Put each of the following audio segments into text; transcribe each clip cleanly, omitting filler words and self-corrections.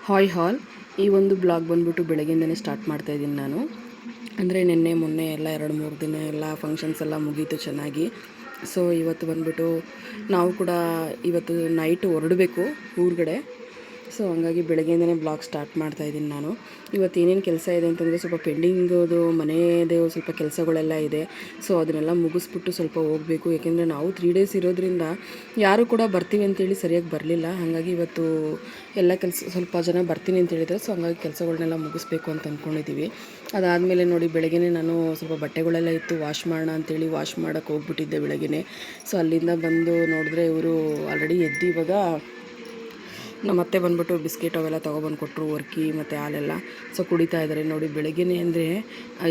Hi ಹಾಲ್. ಈ ಒಂದು blog ಬಂದುಬಿಟ್ಟು ಬೆಳಗ್ಗೆಯಿಂದನೇ ಸ್ಟಾರ್ಟ್ ಮಾಡ್ತಾಯಿದ್ದೀನಿ ನಾನು. ಅಂದರೆ ನಿನ್ನೆ ಮೊನ್ನೆ ಎಲ್ಲ 2-3 ದಿನ ಎಲ್ಲ ಫಂಕ್ಷನ್ಸ್ ಎಲ್ಲ ಮುಗೀತು ಚೆನ್ನಾಗಿ. ಸೊ ಇವತ್ತು ಬಂದುಬಿಟ್ಟು ನಾವು ಕೂಡ ಇವತ್ತು ನೈಟು ಹೊರಡಬೇಕು ಊರುಗಡೆ. ಸೊ ಹಂಗಾಗಿ ಬೆಳಗ್ಗೆಯಿಂದನೇ ಬ್ಲಾಗ್ ಸ್ಟಾರ್ಟ್ ಮಾಡ್ತಾಯಿದ್ದೀನಿ ನಾನು. ಇವತ್ತು ಏನೇನು ಕೆಲಸ ಇದೆ ಅಂತಂದರೆ ಸ್ವಲ್ಪ ಪೆಂಡಿಂಗದು ಮನೆಯದೇ ಸ್ವಲ್ಪ ಕೆಲಸಗಳೆಲ್ಲ ಇದೆ. ಸೊ ಅದನ್ನೆಲ್ಲ ಮುಗಿಸ್ಬಿಟ್ಟು ಸ್ವಲ್ಪ ಹೋಗಬೇಕು. ಯಾಕೆಂದರೆ ನಾವು 3 ಡೇಸ್ ಇರೋದ್ರಿಂದ ಯಾರೂ ಕೂಡ ಬರ್ತೀವಿ ಅಂತೇಳಿ ಸರಿಯಾಗಿ ಬರಲಿಲ್ಲ. ಹಾಗಾಗಿ ಇವತ್ತು ಎಲ್ಲ ಸ್ವಲ್ಪ ಜನ ಬರ್ತೀನಿ ಅಂತ ಹೇಳಿದರೆ, ಸೊ ಹಂಗಾಗಿ ಕೆಲಸಗಳನ್ನೆಲ್ಲ ಮುಗಿಸ್ಬೇಕು ಅಂತ ಅಂದ್ಕೊಂಡಿದ್ದೀವಿ. ಅದಾದಮೇಲೆ ನೋಡಿ ಬೆಳಗ್ಗೆನೇ ನಾನು ಸ್ವಲ್ಪ ಬಟ್ಟೆಗಳೆಲ್ಲ ಇತ್ತು ವಾಶ್ ಮಾಡೋಣ ಅಂತೇಳಿ ವಾಶ್ ಮಾಡೋಕ್ಕೆ ಹೋಗ್ಬಿಟ್ಟಿದ್ದೆ ಬೆಳಗ್ಗೆನೇ. ಸೊ ಅಲ್ಲಿಂದ ಬಂದು ನೋಡಿದ್ರೆ ಇವರು ಆಲ್ರೆಡಿ ಎದ್ದು ಇವಾಗ ನಮ್ಮ ಅತ್ತೆ ಬಂದುಬಿಟ್ಟು ಬಿಸ್ಕೆಟ್ ಅವೆಲ್ಲ ತೊಗೊಬಂದು ಕೊಟ್ಟರು, ವರ್ಕಿ ಮತ್ತು ಹಾಲೆಲ್ಲ. ಸೊ ಕುಡಿತಾ ಇದ್ದಾರೆ ನೋಡಿ. ಬೆಳಗ್ಗೆನೇ ಅಂದರೆ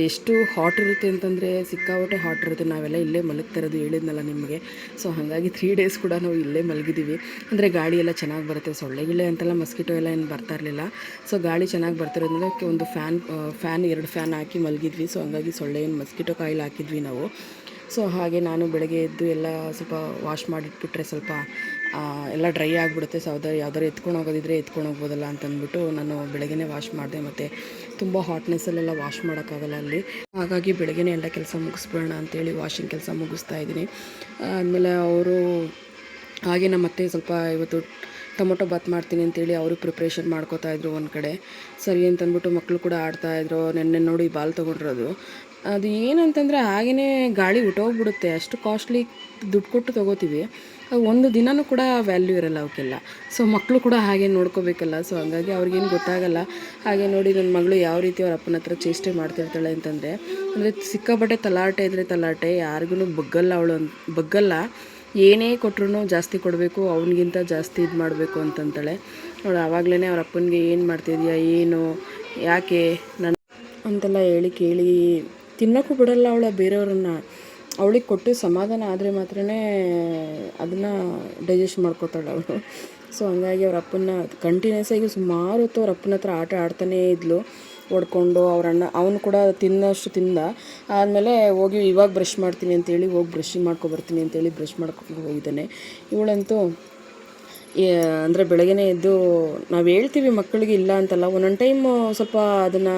ಎಷ್ಟು ಹಾಟ್ ಇರುತ್ತೆ ಅಂತಂದರೆ ಸಿಕ್ಕಾಪಟ್ಟೆ ಹಾಟ್ ಇರುತ್ತೆ. ನಾವೆಲ್ಲ ಇಲ್ಲೇ ಮಲಗ್ತಾ ಇರೋದು ಹೇಳಿದ್ನಲ್ಲ ನಿಮಗೆ. ಸೊ ಹಾಗಾಗಿ 3 ಡೇಸ್ ಕೂಡ ನಾವು ಇಲ್ಲೇ ಮಲಗಿದ್ದೀವಿ. ಅಂದರೆ ಗಾಳಿ ಎಲ್ಲ ಚೆನ್ನಾಗಿ ಬರುತ್ತೆ. ಸೊಳ್ಳೆಗಿಳೆ ಅಂತೆಲ್ಲ ಮಸ್ಕಿಟೋ ಎಲ್ಲ ಏನು ಬರ್ತಾ ಇರಲಿಲ್ಲ. ಸೊ ಗಾಳಿ ಚೆನ್ನಾಗಿ ಬರ್ತಿರೋದ್ರಿಂದ ಒಂದು ಫ್ಯಾನ್ 2 ಫ್ಯಾನ್ ಹಾಕಿ ಮಲಗಿದ್ವಿ. ಸೊ ಹಂಗಾಗಿ ಸೊಳ್ಳೆ ಏನು ಮಸ್ಕಿಟೋ ಕಾಯಿಲ್ ಹಾಕಿದ್ವಿ ನಾವು. ಸೊ ಹಾಗೆ ನಾನು ಬೆಳಗ್ಗೆ ಎದ್ದು ಎಲ್ಲ ಸ್ವಲ್ಪ ವಾಶ್ ಮಾಡಿಟ್ಬಿಟ್ರೆ ಸ್ವಲ್ಪ ಎಲ್ಲ ಡ್ರೈ ಆಗಿಬಿಡುತ್ತೆ. ಸೊ ಯಾವ್ದಾರು ಎತ್ಕೊಂಡು ಹೋಗೋದಿದ್ರೆ ಎತ್ಕೊಂಡು ಹೋಗ್ಬೋದಲ್ಲ ಅಂತಂದ್ಬಿಟ್ಟು ನಾನು ಬೆಳಗ್ಗೆನೇ ವಾಶ್ ಮಾಡಿದೆ. ಮತ್ತು ತುಂಬ ಹಾಟ್ನೆಸ್ಸಲ್ಲೆಲ್ಲ ವಾಶ್ ಮಾಡೋಕ್ಕಾಗಲ್ಲ ಅಲ್ಲಿ. ಹಾಗಾಗಿ ಬೆಳಗ್ಗೆನೇ ಎಲ್ಲ ಕೆಲಸ ಮುಗಿಸ್ಬಿಡೋಣ ಅಂತೇಳಿ ವಾಷಿಂಗ್ ಕೆಲಸ ಮುಗಿಸ್ತಾ ಇದ್ದೀನಿ. ಆದಮೇಲೆ ಅವರು ಹಾಗೆ ನಮ್ಮ ಅತ್ತೆ ಸ್ವಲ್ಪ ಇವತ್ತು ಟೊಮೊಟೊ ಬಾತ್ ಮಾಡ್ತೀನಿ ಅಂತೇಳಿ ಅವರು ಪ್ರಿಪ್ರೇಷನ್ ಮಾಡ್ಕೋತಾಯಿದ್ರು ಒಂದು ಕಡೆ. ಸರಿ ಅಂತಂದ್ಬಿಟ್ಟು ಮಕ್ಕಳು ಕೂಡ ಆಡ್ತಾಯಿದ್ರು. ನೆನ್ನೆ ನೋಡಿ ಬಾಲ್ ತೊಗೊಂಡಿರೋದು. ಅದು ಏನಂತಂದರೆ ಹಾಗೆಯೇ ಗಾಳಿ ಹೊಟ್ಟೋಗ್ಬಿಡುತ್ತೆ. ಅಷ್ಟು ಕಾಸ್ಟ್ಲಿ ದುಡ್ಡು ಕೊಟ್ಟು ತೊಗೋತೀವಿ, ಒಂದು ದಿನವೂ ಕೂಡ ವ್ಯಾಲ್ಯೂ ಇರೋಲ್ಲ ಅವಕ್ಕೆಲ್ಲ. ಸೊ ಮಕ್ಕಳು ಕೂಡ ಹಾಗೆ ನೋಡ್ಕೋಬೇಕಲ್ಲ. ಸೊ ಹಂಗಾಗಿ ಅವ್ರಿಗೇನು ಗೊತ್ತಾಗಲ್ಲ. ಹಾಗೆ ನೋಡಿ ನನ್ನ ಮಗಳು ಯಾವ ರೀತಿ ಅವ್ರ ಅಪ್ಪನ ಹತ್ರ ಚೇಷ್ಟೆ ಮಾಡ್ತಿರ್ತಾಳೆ ಅಂತಂದರೆ, ಅಂದರೆ ಸಿಕ್ಕಾಪಟ್ಟೆ ತಲಾಟೆ ಇದ್ದರೆ ತಲಾಟೆ, ಯಾರಿಗೂ ಬಗ್ಗಲ್ಲ. ಏನೇ ಕೊಟ್ಟರು ಜಾಸ್ತಿ ಕೊಡಬೇಕು, ಅವನಿಗಿಂತ ಜಾಸ್ತಿ ಇದು ಮಾಡಬೇಕು ಅಂತಂತಾಳೆ ನೋಡಿ. ಆವಾಗಲೇ ಅವ್ರ ಅಪ್ಪನಿಗೆ ಏನು ಮಾಡ್ತಿದ್ಯಾ, ಏನು, ಯಾಕೆ ನಾನು ಅಂತೆಲ್ಲ ಹೇಳಿ ಕೇಳಿ ತಿನ್ನೋಕ್ಕೂ ಬಿಡಲ್ಲ ಅವಳ ಬೇರೆಯವ್ರನ್ನ. ಅವಳಿಗೆ ಕೊಟ್ಟು ಸಮಾಧಾನ ಆದರೆ ಮಾತ್ರ ಅದನ್ನು ಡೈಜೆಸ್ಟ್ ಮಾಡ್ಕೋತಾಳೆ ಅವಳು. ಸೊ ಹಂಗಾಗಿ ಅವ್ರ ಅಪ್ಪನ ಕಂಟಿನ್ಯೂಸ್ ಆಗಿ ಸುಮಾರು ಹೊತ್ತು ಅವ್ರ ಅಪ್ಪನ ಹತ್ರ ಆಟ ಆಡ್ತಾನೇ ಇದ್ಲು, ಹೊಡ್ಕೊಂಡು. ಅವನು ಕೂಡ ತಿನ್ನೋಷ್ಟು ತಿಂದ. ಆದಮೇಲೆ ಹೋಗಿ ಇವಾಗ ಬ್ರಷ್ ಮಾಡ್ತೀನಿ ಅಂತೇಳಿ ಹೋಗಿ ಬ್ರಷಿಂಗ್ ಮಾಡ್ಕೊಬರ್ತೀನಿ ಅಂತೇಳಿ ಬ್ರಷ್ ಮಾಡ್ಕೊಂಡು ಹೋಗಿದ್ದಾನೆ. ಇವಳಂತೂ ಅಂದರೆ ಬೆಳಗ್ಗೆನೇ ಎದ್ದು ನಾವು ಹೇಳ್ತೀವಿ ಮಕ್ಕಳಿಗೆ ಇಲ್ಲ ಅಂತಲ್ಲ, ಒಂದೊಂದು ಟೈಮು ಸ್ವಲ್ಪ ಅದನ್ನು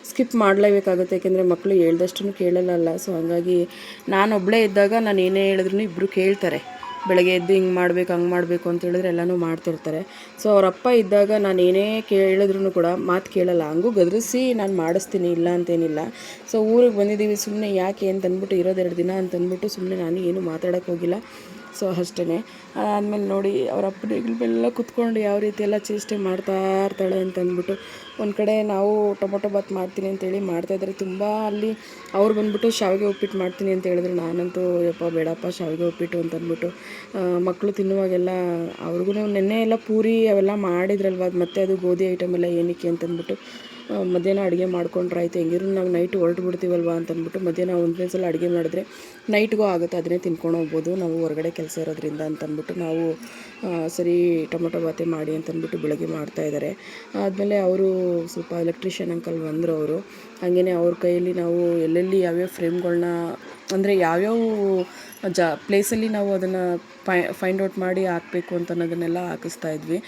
ಸ್ಕಿಪ್ ಮಾಡಲೇಬೇಕಾಗುತ್ತೆ. ಯಾಕೆಂದರೆ ಮಕ್ಕಳು ಹೇಳ್ದಷ್ಟು ಕೇಳಲ್ಲ. ಸೊ ಹಾಗಾಗಿ ನಾನೊಬ್ಬಳೇ ಇದ್ದಾಗ ನಾನು ಏನೇ ಹೇಳಿದ್ರು ಇಬ್ಬರು ಕೇಳ್ತಾರೆ. ಬೆಳಗ್ಗೆ ಎದ್ದು ಹಿಂಗೆ ಮಾಡಬೇಕು ಹಂಗೆ ಮಾಡಬೇಕು ಅಂತ ಹೇಳಿದ್ರೆ ಎಲ್ಲನೂ ಮಾಡ್ತಿರ್ತಾರೆ. ಸೊ ಅವರಪ್ಪ ಇದ್ದಾಗ ನಾನು ಏನೇ ಹೇಳಿದ್ರು ಕೂಡ ಮಾತು ಕೇಳಲ್ಲ. ಹಂಗೂ ಗದರಿಸಿ ನಾನು ಮಾಡಿಸ್ತೀನಿ, ಇಲ್ಲ ಅಂತೇನಿಲ್ಲ. ಸೊ ಊರಿಗೆ ಬಂದಿದ್ದೀವಿ ಸುಮ್ಮನೆ ಯಾಕೆ ಅಂತಂದ್ಬಿಟ್ಟು, ಇರೋದು 2 ದಿನ ಅಂತಂದ್ಬಿಟ್ಟು ಸುಮ್ಮನೆ ನಾನು ಏನು ಮಾತಾಡೋಕ್ಕೆ ಹೋಗಿಲ್ಲ. ಸೊ ಅಷ್ಟೇ. ಆದಮೇಲೆ ನೋಡಿ ಅವ್ರ ಅಪ್ಪನೆಲ್ಲ ಕುತ್ಕೊಂಡು ಯಾವ ರೀತಿ ಎಲ್ಲ ಚೇಷ್ಟೆ ಮಾಡ್ತಾ ಇರ್ತಾಳೆ ಅಂತಂದ್ಬಿಟ್ಟು. ಒಂದು ಕಡೆ ನಾವು ಟೊಮೊಟೊ ಬಾತ್ ಮಾಡ್ತೀನಿ ಅಂತೇಳಿ ಮಾಡ್ತಾಯಿದ್ದಾರೆ. ತುಂಬ ಅಲ್ಲಿ ಅವ್ರು ಬಂದುಬಿಟ್ಟು ಶಾವಿಗೆ ಉಪ್ಪಿಟ್ಟು ಮಾಡ್ತೀನಿ ಅಂತ ಹೇಳಿದ್ರು. ನಾನಂತೂ ಯಪ್ಪ ಬೇಡಪ್ಪ ಶಾವಿಗೆ ಉಪ್ಪಿಟ್ಟು ಅಂತಂದ್ಬಿಟ್ಟು. ಮಕ್ಕಳು ತಿನ್ನುವಾಗೆಲ್ಲ ಅವ್ರಿಗೂ ನೆನ್ನೆ ಎಲ್ಲ ಪೂರಿ ಅವೆಲ್ಲ ಮಾಡಿದ್ರಲ್ವ, ಅದು ಮತ್ತೆ ಅದು ಗೋಧಿ ಐಟಮ್ ಎಲ್ಲ ಏನಕ್ಕೆ ಅಂತಂದ್ಬಿಟ್ಟು ಮಧ್ಯಾಹ್ನ ಅಡುಗೆ ಮಾಡ್ಕೊಂಡ್ರೆ ಆಯಿತು, ಹೆಂಗಿರು ನಾವು ನೈಟು ಹೊರಟುಬಿಡ್ತೀವಲ್ವ ಅಂತಂದ್ಬಿಟ್ಟು ಮಧ್ಯಾಹ್ನ ಒಂದೇ ಸಲ ಅಡುಗೆ ಮಾಡಿದ್ರೆ ನೈಟ್ಗೂ ಆಗುತ್ತೆ, ಅದನ್ನೇ ತಿನ್ಕೊಂಡು ಹೋಗ್ಬೋದು ನಾವು ಹೊರಗಡೆ ಕೆಲಸ ಇರೋದ್ರಿಂದ ಅಂತಂದ್ಬಿಟ್ಟು ನಾವು ಸರಿ ಟೊಮೊಟೊ ಬಾತೆ ಮಾಡಿ ಅಂತಂದ್ಬಿಟ್ಟು ಬೆಳಗ್ಗೆ ಮಾಡ್ತಾಯಿದ್ದಾರೆ. ಆದಮೇಲೆ ಅವರು ಸ್ವಲ್ಪ ಎಲೆಕ್ಟ್ರಿಷಿಯನ್ ಅಂಕಲ್ ಬಂದರು. ಅವರು ಹಾಗೆಯೇ ಅವ್ರ ಕೈಯಲ್ಲಿ ನಾವು ಎಲ್ಲೆಲ್ಲಿ ಯಾವ್ಯಾವ ಫ್ರೇಮ್ಗಳನ್ನ, ಅಂದರೆ ಯಾವ್ಯಾವ ಪ್ಲೇಸಲ್ಲಿ ನಾವು ಅದನ್ನು ಫೈಂಡ್ ಔಟ್ ಮಾಡಿ ಹಾಕಬೇಕು ಅಂತ ಅನ್ನೋದನ್ನೆಲ್ಲ ಹಾಕಿಸ್ತಾ ಇದ್ವಿ.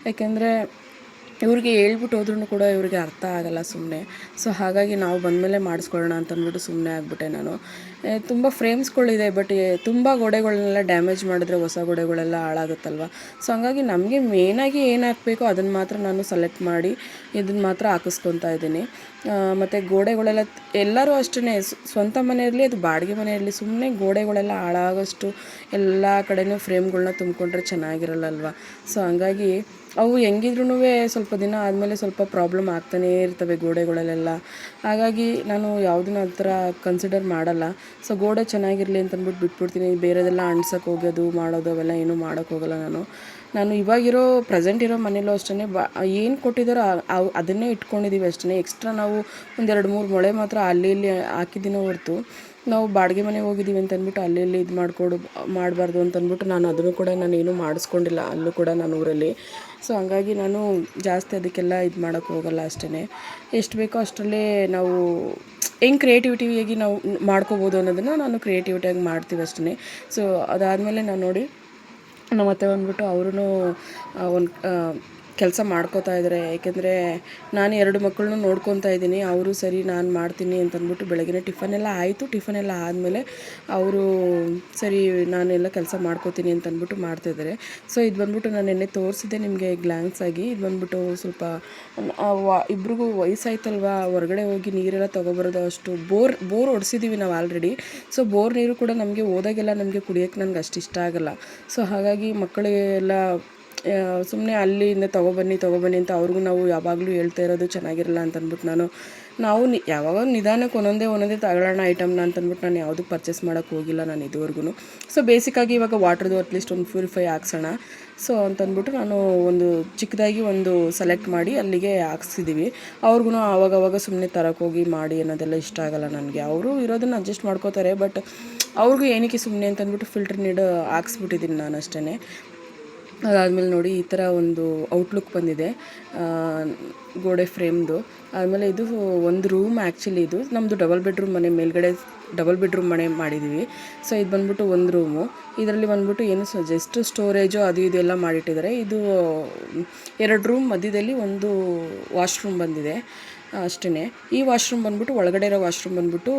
ಯಾಕೆಂದರೆ ಇವ್ರಿಗೆ ಹೇಳ್ಬಿಟ್ಟು ಹೋದ್ರೂ ಕೂಡ ಇವ್ರಿಗೆ ಅರ್ಥ ಆಗಲ್ಲ ಸುಮ್ಮನೆ. ಸೊ ಹಾಗಾಗಿ ನಾವು ಬಂದಮೇಲೆ ಮಾಡಿಸ್ಕೊಳ್ಳೋಣ ಅಂತಂದ್ಬಿಟ್ಟು ಸುಮ್ಮನೆ ಆಗಿಬಿಟ್ಟೆ ನಾನು. ತುಂಬ ಫ್ರೇಮ್ಸ್ಗಳಿದೆ, ಬಟ್ ತುಂಬ ಗೋಡೆಗಳನ್ನೆಲ್ಲ ಡ್ಯಾಮೇಜ್ ಮಾಡಿದ್ರೆ ಹೊಸ ಗೋಡೆಗಳೆಲ್ಲ ಹಾಳಾಗುತ್ತಲ್ವ. ಸೊ ಹಂಗಾಗಿ ನಮಗೆ ಮೇಯ್ನಾಗಿ ಏನು ಹಾಕಬೇಕೋ ಅದನ್ನು ಮಾತ್ರ ನಾನು ಸೆಲೆಕ್ಟ್ ಮಾಡಿ ಇದನ್ನು ಮಾತ್ರ ಹಾಕಿಸ್ಕೊತಾ ಇದ್ದೀನಿ. ಮತ್ತು ಗೋಡೆಗಳೆಲ್ಲ ಎಲ್ಲರೂ ಅಷ್ಟೇ, ಸ್ವಂತ ಮನೆ ಇರಲಿ ಅದು ಬಾಡಿಗೆ ಮನೆ ಇರಲಿ, ಸುಮ್ಮನೆ ಗೋಡೆಗಳೆಲ್ಲ ಹಾಳಾಗೋಷ್ಟು ಎಲ್ಲ ಕಡೆಯೂ ಫ್ರೇಮ್ಗಳನ್ನ ತುಂಬಿಕೊಂಡ್ರೆ ಚೆನ್ನಾಗಿರಲ್ಲಲ್ವ. ಸೊ ಹಂಗಾಗಿ ಅವು ಹೆಂಗಿದ್ರೂ ಸ್ವಲ್ಪ ದಿನ ಆದಮೇಲೆ ಸ್ವಲ್ಪ ಪ್ರಾಬ್ಲಮ್ ಆಗ್ತಾನೇ ಇರ್ತವೆ ಗೋಡೆಗಳಲ್ಲೆಲ್ಲ. ಹಾಗಾಗಿ ನಾನು ಯಾವುದನ್ನು ಆ ಥರ ಕನ್ಸಿಡರ್ ಮಾಡಲ್ಲ. ಸೊ ಗೋಡೆ ಚೆನ್ನಾಗಿರಲಿ ಅಂತಂದ್ಬಿಟ್ಟು ಬಿಟ್ಬಿಡ್ತೀನಿ. ಬೇರೆದೆಲ್ಲ ಅಂಟ್ಸೋಕೆ ಹೋಗೋದು ಮಾಡೋದು ಅವೆಲ್ಲ ಏನೂ ಮಾಡೋಕ್ಕೆ ಹೋಗಲ್ಲ ನಾನು ಇವಾಗಿರೋ ಪ್ರೆಸೆಂಟ್ ಇರೋ ಮನೇಲೂ ಅಷ್ಟೇ ಏನು ಕೊಟ್ಟಿದ್ದಾರೋ ಅದನ್ನೇ ಇಟ್ಕೊಂಡಿದ್ದೀವಿ ಅಷ್ಟೇ. ಎಕ್ಸ್ಟ್ರಾ ನಾವು 1-2-3 ಮೊಳೆ ಮಾತ್ರ ಅಲ್ಲಿ ಇಲ್ಲಿ ಹಾಕಿದ್ದೀನೋ ಹೊರತು ನಾವು ಬಾಡಿಗೆ ಮನೆಗೆ ಹೋಗಿದ್ದೀವಿ ಅಂತಂದ್ಬಿಟ್ಟು ಅಲ್ಲಿ ಇದು ಮಾಡಬಾರ್ದು ಅಂತಂದ್ಬಿಟ್ಟು ನಾನು ಅದನ್ನು ಕೂಡ ನಾನು ಏನೂ ಮಾಡಿಸ್ಕೊಂಡಿಲ್ಲ ಅಲ್ಲೂ ಕೂಡ ನಾನು ಊರಲ್ಲಿ. ಸೊ ಹಂಗಾಗಿ ನಾನು ಜಾಸ್ತಿ ಅದಕ್ಕೆಲ್ಲ ಇದು ಮಾಡೋಕ್ಕೆ ಹೋಗಲ್ಲ ಅಷ್ಟೇ. ಎಷ್ಟು ಬೇಕೋ ಅಷ್ಟರಲ್ಲೇ ನಾವು ಹೆಂಗೆ ಕ್ರಿಯೇಟಿವಿಟಿಯಾಗಿ ನಾವು ಮಾಡ್ಕೋಬೋದು ಅನ್ನೋದನ್ನು ನಾನು ಕ್ರಿಯೇಟಿವಿಟಿಯಾಗಿ ಮಾಡ್ತೀವಿ ಅಷ್ಟೇ. ಸೊ ಅದಾದಮೇಲೆ ನಾನು ನೋಡಿ ನಮ್ಮ ಅತ್ತೆ ಬಂದ್ಬಿಟ್ಟು ಅವ್ರೂ ಒಂದು ಕೆಲಸ ಮಾಡ್ಕೋತಾ ಇದ್ದಾರೆ. ಏಕೆಂದರೆ ನಾನು 2 ಮಕ್ಕಳನ್ನೂ ನೋಡ್ಕೊತಾ ಇದ್ದೀನಿ. ಅವರು ಸರಿ ನಾನು ಮಾಡ್ತೀನಿ ಅಂತಂದ್ಬಿಟ್ಟು ಬೆಳಗ್ಗೆ ಟಿಫನೆಲ್ಲ ಆಯಿತು. ಟಿಫನೆಲ್ಲ ಆದಮೇಲೆ ಅವರು ಸರಿ ನಾನೆಲ್ಲ ಕೆಲಸ ಮಾಡ್ಕೋತೀನಿ ಅಂತಂದ್ಬಿಟ್ಟು ಮಾಡ್ತಾಯಿದ್ದಾರೆ. ಸೊ ಇದು ಬಂದ್ಬಿಟ್ಟು ನಾನು ನೆನ್ನೆ ತೋರಿಸಿದ್ದೆ ನಿಮಗೆ ಗ್ಲ್ಯಾನ್ಸ್ ಆಗಿ. ಇದು ಬಂದ್ಬಿಟ್ಟು ಸ್ವಲ್ಪ ಇಬ್ರಿಗೂ ವಯಸ್ಸಾಯ್ತಲ್ವ, ಹೊರಗಡೆ ಹೋಗಿ ನೀರೆಲ್ಲ ತೊಗೊಬರೋದು ಅಷ್ಟು ಬೋರ್ ಹೊಡ್ಸಿದ್ದೀವಿ ನಾವು ಆಲ್ರೆಡಿ. ಸೊ ಬೋರ್ ನೀರು ಕೂಡ ನಮಗೆ ಹೋದಾಗೆಲ್ಲ ನಮಗೆ ಕುಡಿಯೋಕ್ಕೆ ನನಗೆ ಅಷ್ಟು ಇಷ್ಟ ಆಗಲ್ಲ. ಸೊ ಹಾಗಾಗಿ ಮಕ್ಕಳಿಗೆಲ್ಲ ಸುಮ್ಮನೆ ಅಲ್ಲಿಂದ ತೊಗೊಬನ್ನಿ ಅಂತ ಅವ್ರಿಗೂ ನಾವು ಯಾವಾಗಲೂ ಹೇಳ್ತಾ ಇರೋದು ಚೆನ್ನಾಗಿರಲ್ಲ ಅಂತಂದ್ಬಿಟ್ಟು ನಾವು ಯಾವಾಗ ನಿಧಾನಕ್ಕೆ ಒಂದೊಂದೇ ತಗೊಳ್ಳೋಣ ಐಟಮ್ನ ಅಂತಂದ್ಬಿಟ್ಟು ನಾನು ಯಾವುದೂ ಪರ್ಚೇಸ್ ಮಾಡೋಕ್ಕೆ ಹೋಗಿಲ್ಲ ನಾನು ಇದುವರೆಗೂ. ಸೊ ಬೇಸಿಕ್ಕಾಗಿ ಇವಾಗ ವಾಟ್ರದ್ದು ಅಟ್ಲೀಸ್ಟ್ ಒಂದು ಪ್ಯೂರಿಫೈ ಹಾಕ್ಸೋಣ ಸೊ ಅಂತಂದ್ಬಿಟ್ಟು ನಾನು ಒಂದು ಚಿಕ್ಕದಾಗಿ ಒಂದು ಸೆಲೆಕ್ಟ್ ಮಾಡಿ ಅಲ್ಲಿಗೆ ಹಾಕ್ಸಿದ್ದೀವಿ. ಅವ್ರಿಗೂ ಆವಾಗವಾಗ ಸುಮ್ಮನೆ ತರಕ್ಕೆ ಹೋಗಿ ಮಾಡಿ ಅನ್ನೋದೆಲ್ಲ ಇಷ್ಟ ಆಗಲ್ಲ ನನಗೆ. ಅವರು ಇರೋದನ್ನು ಅಡ್ಜಸ್ಟ್ ಮಾಡ್ಕೋತಾರೆ, ಬಟ್ ಅವ್ರಿಗೂ ಏನಕ್ಕೆ ಸುಮ್ಮನೆ ಅಂತಂದ್ಬಿಟ್ಟು ಫಿಲ್ಟರ್ ನೀಡು ಹಾಕ್ಸ್ಬಿಟ್ಟಿದ್ದೀನಿ ನಾನು ಅಷ್ಟೇ. ಅದಾದಮೇಲೆ ನೋಡಿ ಈ ಥರ ಒಂದು ಔಟ್ಲುಕ್ ಬಂದಿದೆ ಗೋಡೆ ಫ್ರೇಮ್ದು. ಆದಮೇಲೆ ಇದು ಒಂದು ರೂಮ್, ಆ್ಯಕ್ಚುಲಿ ಇದು ನಮ್ಮದು ಡಬಲ್ ಬೆಡ್ರೂಮ್ ಮನೆ, ಮೇಲ್ಗಡೆ ಡಬಲ್ ಬೆಡ್ರೂಮ್ ಮನೆ ಮಾಡಿದ್ದೀವಿ. ಸೊ ಇದು ಬಂದ್ಬಿಟ್ಟು ಒಂದು ರೂಮು. ಇದರಲ್ಲಿ ಬಂದ್ಬಿಟ್ಟು ಏನು ಜಸ್ಟ್ ಸ್ಟೋರೇಜು ಅದು ಇದು ಎಲ್ಲ ಮಾಡಿಟ್ಟಿದ್ದಾರೆ. ಇದು 2 ರೂಮ್ ಮಧ್ಯದಲ್ಲಿ ಒಂದು ವಾಶ್ರೂಮ್ ಬಂದಿದೆ ಅಷ್ಟೇ. ಈ ವಾಶ್ರೂಮ್ ಬಂದ್ಬಿಟ್ಟು ಒಳಗಡೆ ಇರೋ ವಾಶ್ರೂಮ್ ಬಂದ್ಬಿಟ್ಟು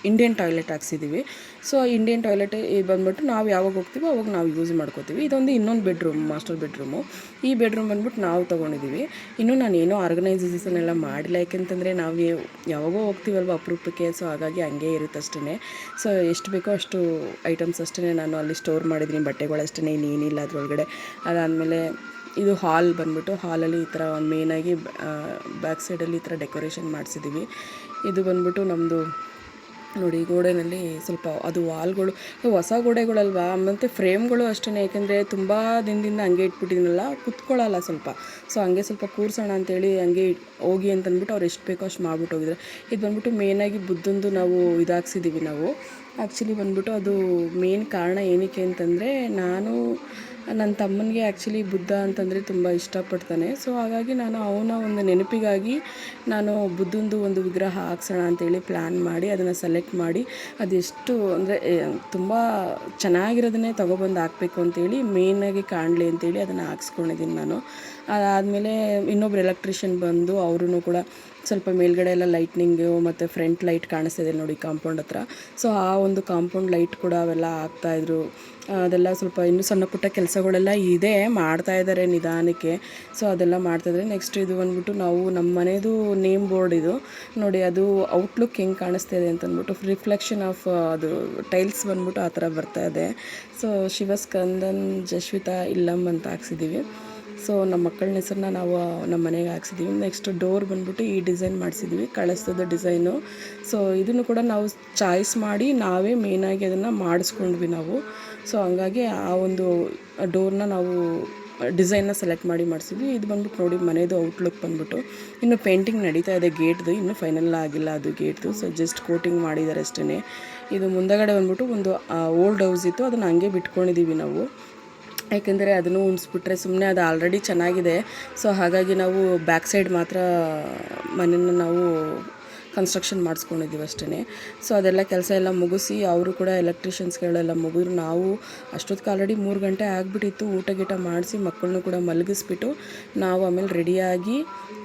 ಇಂಡಿಯನ್ ಟಾಯ್ಲೆಟ್ ಹಾಕ್ಸಿದ್ದೀವಿ. ಸೊ ಇಂಡಿಯನ್ ಟಾಯ್ಲೆಟ್ ಇದು ಬಂದ್ಬಿಟ್ಟು ನಾವು ಯಾವಾಗ ಹೋಗ್ತೀವೋ ಅವಾಗ ನಾವು ಯೂಸ್ ಮಾಡ್ಕೋತೀವಿ. ಇದೊಂದು ಇನ್ನೊಂದು ಬೆಡ್ರೂಮ್, ಮಾಸ್ಟರ್ ಬೆಡ್ರೂಮು. ಈ ಬೆಡ್ರೂಮ್ ಬಂದ್ಬಿಟ್ಟು ನಾವು ತೊಗೊಂಡಿದ್ದೀವಿ. ಇನ್ನೂ ನಾನು ಏನೋ ಆರ್ಗನೈಸೇಷನ್ ಎಲ್ಲ ಮಾಡಿಲ್ಲ, ಯಾಕೆಂತಂದರೆ ನಾವು ಯಾವಾಗೋ ಹೋಗ್ತೀವಲ್ವ ಅಪರೂಪಕ್ಕೆ. ಸೊ ಹಾಗಾಗಿ ಹಂಗೆ ಇರುತ್ತೆ ಅಷ್ಟೇ. ಸೊ ಎಷ್ಟು ಬೇಕೋ ಅಷ್ಟು ಐಟಮ್ಸ್ ಅಷ್ಟೇ ನಾನು ಅಲ್ಲಿ ಸ್ಟೋರ್ ಮಾಡಿದ್ದೀನಿ, ಬಟ್ಟೆಗಳಷ್ಟೇ, ಇನ್ನೇನಿಲ್ಲ ಅದರೊಳಗಡೆ. ಅದಾದಮೇಲೆ ಇದು ಹಾಲ್ ಬಂದ್ಬಿಟ್ಟು, ಹಾಲಲ್ಲಿ ಈ ಥರ ಮೇಯ್ನಾಗಿ ಬ್ಯಾಕ್ ಸೈಡಲ್ಲಿ ಈ ಥರ ಡೆಕೋರೇಷನ್ ಮಾಡಿಸಿದ್ದೀವಿ. ಇದು ಬಂದ್ಬಿಟ್ಟು ನಮ್ಮದು ನೋಡಿ ಗೋಡೆಯಲ್ಲಿ ಸ್ವಲ್ಪ ಅದು ವಾಲ್ಗಳು ಹೊಸ ಗೋಡೆಗಳಲ್ವ, ಮತ್ತು ಫ್ರೇಮ್ಗಳು ಅಷ್ಟೇ. ಯಾಕೆಂದರೆ ತುಂಬ ದಿನದಿಂದ ಹಂಗೆ ಇಟ್ಬಿಟ್ಟಿದ್ದೀನಲ್ಲ, ಕುತ್ಕೊಳ್ಳಲ್ಲ ಸ್ವಲ್ಪ. ಸೊ ಹಂಗೆ ಸ್ವಲ್ಪ ಕೂರ್ಸೋಣ ಅಂತೇಳಿ ಹಂಗೆ ಹೋಗಿ ಅಂತಂದ್ಬಿಟ್ಟು ಅವ್ರು ಎಷ್ಟು ಬೇಕೋ ಅಷ್ಟು ಮಾಡ್ಬಿಟ್ಟು ಹೋಗಿದ್ದಾರೆ. ಇದು ಬಂದ್ಬಿಟ್ಟು ಮೇಯ್ನಾಗಿ ಬುದ್ಧಂದು ನಾವು ಇದಾಕ್ಸಿದ್ದೀವಿ ನಾವು. ಆ್ಯಕ್ಚುಲಿ ಬಂದ್ಬಿಟ್ಟು ಅದು ಮೇನ್ ಕಾರಣ ಏನಕ್ಕೆ ಅಂತಂದರೆ, ನನ್ನ ತಮ್ಮನಿಗೆ ಆ್ಯಕ್ಚುಲಿ ಬುದ್ಧ ಅಂತಂದರೆ ತುಂಬ ಇಷ್ಟಪಡ್ತಾನೆ. ಸೊ ಹಾಗಾಗಿ ನಾನು ಅವನ ಒಂದು ನೆನಪಿಗಾಗಿ ನಾನು ಬುದ್ಧಂದು ಒಂದು ವಿಗ್ರಹ ಹಾಕ್ಸೋಣ ಅಂತೇಳಿ ಪ್ಲ್ಯಾನ್ ಮಾಡಿ ಅದನ್ನು ಸೆಲೆಕ್ಟ್ ಮಾಡಿ, ಅದೆಷ್ಟು ಅಂದರೆ ತುಂಬ ಚೆನ್ನಾಗಿರೋದನ್ನೇ ತೊಗೊಬಂದು ಹಾಕಬೇಕು ಅಂತೇಳಿ, ಮೇಯ್ನಾಗಿ ಕಾಣಲಿ ಅಂತೇಳಿ ಅದನ್ನು ಹಾಕ್ಸ್ಕೊಂಡಿದ್ದೀನಿ ನಾನು. ಅದಾದಮೇಲೆ ಇನ್ನೊಬ್ರು ಎಲೆಕ್ಟ್ರಿಷಿಯನ್ ಬಂದು ಅವರು ಕೂಡ ಸ್ವಲ್ಪ ಮೇಲ್ಗಡೆ ಎಲ್ಲ ಲೈಟ್ನಿಂಗು ಮತ್ತು ಫ್ರಂಟ್ ಲೈಟ್ ಕಾಣಿಸ್ತಿದೆ ನೋಡಿ ಕಾಂಪೌಂಡ್ ಹತ್ರ. ಸೊ ಆ ಒಂದು ಕಾಂಪೌಂಡ್ ಲೈಟ್ ಕೂಡ ಅವೆಲ್ಲ ಹಾಕ್ತಾಯಿದ್ರು. ಅದೆಲ್ಲ ಸ್ವಲ್ಪ ಇನ್ನೂ ಸಣ್ಣ ಪುಟ್ಟ ಕೆಲಸಗಳೆಲ್ಲ ಇದೆ, ಮಾಡ್ತಾಯಿದ್ದಾರೆ ನಿಧಾನಕ್ಕೆ. ಸೊ ಅದೆಲ್ಲ ಮಾಡ್ತಾಯಿದ್ದಾರೆ. ನೆಕ್ಸ್ಟ್ ಇದು ಬಂದ್ಬಿಟ್ಟು ನಾವು ನಮ್ಮ ಮನೆಯದು ನೇಮ್ ಬೋರ್ಡ್ ಇದು ನೋಡಿ, ಅದು ಔಟ್ಲುಕ್ ಹೆಂಗೆ ಕಾಣಿಸ್ತಾಯಿದೆ ಅಂತಂದ್ಬಿಟ್ಟು ರಿಫ್ಲೆಕ್ಷನ್ ಆಫ್ ಅದು ಟೈಲ್ಸ್ ಬಂದ್ಬಿಟ್ಟು ಆ ಥರ ಬರ್ತಾಯಿದೆ. ಸೊ ಶಿವಸ್ಕಂದನ್ ಜಶ್ವಿತಾ ಇಲ್ಲಮ್ ಅಂತ ಹಾಕ್ಸಿದ್ದೀವಿ. ಸೊ ನಮ್ಮ ಮಕ್ಕಳನ್ನ ಹೆಸರನ್ನ ನಾವು ನಮ್ಮ ಮನೆಗೆ ಹಾಕ್ಸಿದ್ದೀವಿ. ನೆಕ್ಸ್ಟ್ ಡೋರ್ ಬಂದ್ಬಿಟ್ಟು ಈ ಡಿಸೈನ್ ಮಾಡಿಸಿದ್ದೀವಿ, ಕಳಿಸ್ತದ ಡಿಸೈನು. ಸೊ ಇದನ್ನು ಕೂಡ ನಾವು ಚಾಯ್ಸ್ ಮಾಡಿ ನಾವೇ ಮೇಯ್ನಾಗಿ ಅದನ್ನು ಮಾಡಿಸ್ಕೊಂಡ್ವಿ ನಾವು. ಸೊ ಹಂಗಾಗಿ ಆ ಒಂದು ಡೋರ್ನ ನಾವು ಡಿಸೈನ್ನ ಸೆಲೆಕ್ಟ್ ಮಾಡಿ ಮಾಡಿಸಿದ್ವಿ. ಇದು ಬಂದ್ಬಿಟ್ಟು ನೋಡಿ ಮನೆಯದು ಔಟ್ಲುಕ್ ಬಂದ್ಬಿಟ್ಟು. ಇನ್ನು ಪೇಂಟಿಂಗ್ ನಡೀತಾ ಇದೆ ಗೇಟ್ದು, ಇನ್ನೂ ಫೈನಲ್ ಆಗಿಲ್ಲ ಅದು ಗೇಟ್ದು. ಸೊ ಜಸ್ಟ್ ಕೋಟಿಂಗ್ ಮಾಡಿದ್ದಾರೆ ಅಷ್ಟೇ. ಇದು ಮುಂದಗಡೆ ಬಂದ್ಬಿಟ್ಟು ಒಂದು ಓಲ್ಡ್ ಹೌಸ್ ಇತ್ತು, ಅದನ್ನು ಹಂಗೆ ಬಿಟ್ಕೊಂಡಿದ್ದೀವಿ ನಾವು. ಯಾಕೆಂದರೆ ಅದನ್ನು ಉಣಿಸ್ಬಿಟ್ರೆ ಸುಮ್ಮನೆ ಅದು ಆಲ್ರೆಡಿ ಚೆನ್ನಾಗಿದೆ. ಸೊ ಹಾಗಾಗಿ ನಾವು ಬ್ಯಾಕ್ ಸೈಡ್ ಮಾತ್ರ ಮನೆಯನ್ನು ನಾವು ಕನ್ಸ್ಟ್ರಕ್ಷನ್ ಮಾಡಿಸ್ಕೊಂಡಿದ್ದೀವಿ ಅಷ್ಟೇ. ಸೊ ಅದೆಲ್ಲ ಕೆಲಸ ಎಲ್ಲ ಮುಗಿಸಿ ಅವರು ಕೂಡ ಎಲೆಕ್ಟ್ರಿಷಿಯನ್ಸ್ಗಳೆಲ್ಲ ಮುಗಿದ್ರು. ನಾವು ಅಷ್ಟೊತ್ತಿಗೆ ಆಲ್ರೆಡಿ 3 ಗಂಟೆ ಆಗಿಬಿಟ್ಟಿತ್ತು. ಊಟ ಗೀಟ ಮಾಡಿಸಿ ಮಕ್ಕಳನ್ನೂ ಕೂಡ ಮಲಗಿಸ್ಬಿಟ್ಟು ನಾವು ಆಮೇಲೆ ರೆಡಿಯಾಗಿ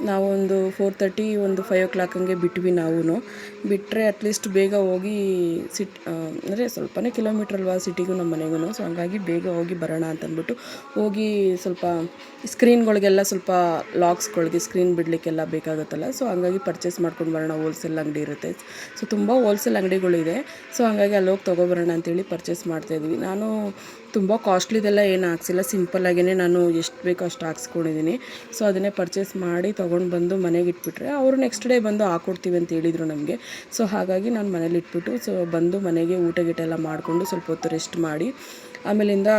ನಾವೊಂದು 4:30 ಒಂದು 5 o'clock ಹಂಗೆ ಬಿಟ್ವಿ. ನಾವು ಬಿಟ್ಟರೆ ಅಟ್ಲೀಸ್ಟ್ ಬೇಗ ಹೋಗಿ ಅಂದರೆ ಸ್ವಲ್ಪನೇ ಕಿಲೋಮೀಟ್ರ್ ಅಲ್ವಾ ಸಿಟಿಗೂ ನಮ್ಮ ಮನೆಗೂ. ಸೊ ಹಂಗಾಗಿ ಬೇಗ ಹೋಗಿ ಬರೋಣ ಅಂತಂದ್ಬಿಟ್ಟು ಹೋಗಿ ಸ್ವಲ್ಪ ಸ್ಕ್ರೀನ್ಗಳಿಗೆಲ್ಲ ಸ್ವಲ್ಪ ಲಾಕ್ಸ್ಗಳಿಗೆ ಸ್ಕ್ರೀನ್ ಬಿಡಲಿಕ್ಕೆಲ್ಲ ಬೇಕಾಗುತ್ತಲ್ಲ. ಸೊ ಹಂಗಾಗಿ ಪರ್ಚೇಸ್ ಮಾಡ್ಕೊಂಡು ಬರೋಣ, ಹೋಲ್ಸೇಲ್ ಅಂಗಡಿ ಇರುತ್ತೆ. ಸೊ ತುಂಬ ಹೋಲ್ಸೇಲ್ ಅಂಗಡಿಗಳಿದೆ. ಸೊ ಹಂಗಾಗಿ ಅಲ್ಲಿ ಹೋಗಿ ತೊಗೊಬರೋಣ ಅಂತೇಳಿ ಪರ್ಚೇಸ್ ಮಾಡ್ತಾಯಿದ್ವಿ. ನಾನು ತುಂಬ ಕಾಸ್ಟ್ಲಿದೆಲ್ಲ ಏನು ಹಾಕ್ಸಿಲ್ಲ, ಸಿಂಪಲ್ಲಾಗೇ ನಾನು ಎಷ್ಟು ಬೇಕೋ ಅಷ್ಟು ಹಾಕ್ಸ್ಕೊಂಡಿದ್ದೀನಿ. ಸೊ ಅದನ್ನೇ ಪರ್ಚೇಸ್ ಮಾಡಿ ತೊಗೊಂಡು ಬಂದು ಮನೆಗೆ ಇಟ್ಬಿಟ್ರೆ ಅವರು ನೆಕ್ಸ್ಟ್ ಡೇ ಬಂದು ಹಾಕ್ಕೊಡ್ತೀವಿ ಅಂತ ಹೇಳಿದರು ನಮಗೆ. ಸೊ ಹಾಗಾಗಿ ನಾನು ಮನೇಲಿ ಇಟ್ಬಿಟ್ಟು ಸೊ ಬಂದು ಮನೆಗೆ ಊಟ ಗೀಟ ಎಲ್ಲ ಮಾಡಿಕೊಂಡು ಸ್ವಲ್ಪ ಹೊತ್ತು ರೆಸ್ಟ್ ಮಾಡಿ ಆಮೇಲಿಂದ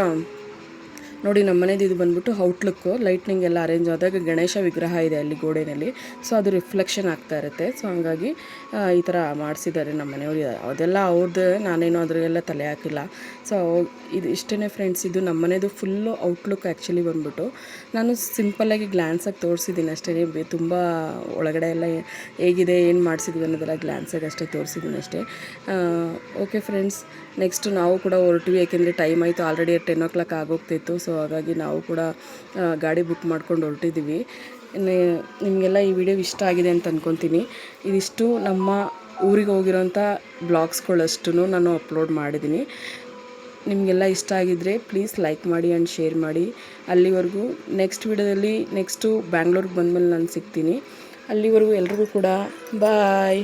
ನೋಡಿ ನಮ್ಮ ಮನೇದು ಇದು ಬಂದ್ಬಿಟ್ಟು ಔಟ್ಲುಕ್ಕು ಲೈಟ್ನಿಂಗ್ ಎಲ್ಲ ಅರೇಂಜ್ ಆದಾಗ ಗಣೇಶ ವಿಗ್ರಹ ಇದೆ ಅಲ್ಲಿ ಗೋಡೆಯಲ್ಲಿ. ಸೊ ಅದು ರಿಫ್ಲೆಕ್ಷನ್ ಆಗ್ತಾ ಇರುತ್ತೆ. ಸೊ ಹಂಗಾಗಿ ಈ ಥರ ಮಾಡಿಸಿದ್ದಾರೆ ನಮ್ಮ ಮನೆಯವರು. ಅದೆಲ್ಲ ಅವ್ರದ್ದು, ನಾನೇನು ಅದ್ರಿಗೆಲ್ಲ ತಲೆ ಹಾಕಿಲ್ಲ. ಸೊ ಇದು ಇಷ್ಟೇ ಫ್ರೆಂಡ್ಸ್, ಇದು ನಮ್ಮ ಮನೆಯದು ಫುಲ್ಲು ಔಟ್ಲುಕ್. ಆ್ಯಕ್ಚುಲಿ ಬಂದ್ಬಿಟ್ಟು ನಾನು ಸಿಂಪಲ್ಲಾಗಿ ಗ್ಲ್ಯಾನ್ಸಾಗಿ ತೋರಿಸಿದ್ದೀನಿ ಅಷ್ಟೇ. ತುಂಬ ಒಳಗಡೆ ಎಲ್ಲ ಹೇಗಿದೆ ಏನು ಮಾಡಿಸಿದ್ವಿ ಅನ್ನೋದೆಲ್ಲ ಗ್ಲ್ಯಾನ್ಸಾಗಿ ಅಷ್ಟೇ ತೋರಿಸಿದ್ದೀನಿ ಅಷ್ಟೇ. ಓಕೆ ಫ್ರೆಂಡ್ಸ್, ನೆಕ್ಸ್ಟ್ ನಾವು ಕೂಡ ಹೊರಟ್ವಿ, ಯಾಕೆಂದರೆ ಟೈಮ್ ಆಯಿತು ಆಲ್ರೆಡಿ 10 o'clock ಆಗೋಗ್ತಿತ್ತು. ಸೊ ಸೊ ಹಾಗಾಗಿ ನಾವು ಕೂಡ ಗಾಡಿ ಬುಕ್ ಮಾಡ್ಕೊಂಡು ಹೊರಟಿದ್ದೀವಿ. ನಿಮಗೆಲ್ಲ ಈ ವಿಡಿಯೋ ಇಷ್ಟ ಆಗಿದೆ ಅಂತ ಅಂದ್ಕೊತೀನಿ. ಇದಿಷ್ಟು ನಮ್ಮ ಊರಿಗೆ ಹೋಗಿರೋಂಥ ಬ್ಲಾಗ್ಸ್ಗಳಷ್ಟು ನಾನು ಅಪ್ಲೋಡ್ ಮಾಡಿದ್ದೀನಿ. ನಿಮಗೆಲ್ಲ ಇಷ್ಟ ಆಗಿದ್ದರೆ ಪ್ಲೀಸ್ ಲೈಕ್ ಮಾಡಿ ಆ್ಯಂಡ್ ಶೇರ್ ಮಾಡಿ. ಅಲ್ಲಿವರೆಗೂ ನೆಕ್ಸ್ಟ್ ವಿಡಿಯೋದಲ್ಲಿ ಬ್ಯಾಂಗ್ಳೂರಿಗೆ ಬಂದಮೇಲೆ ನಾನು ಸಿಗ್ತೀನಿ. ಅಲ್ಲಿವರೆಗೂ ಎಲ್ರಿಗೂ ಕೂಡ ಬಾಯ್.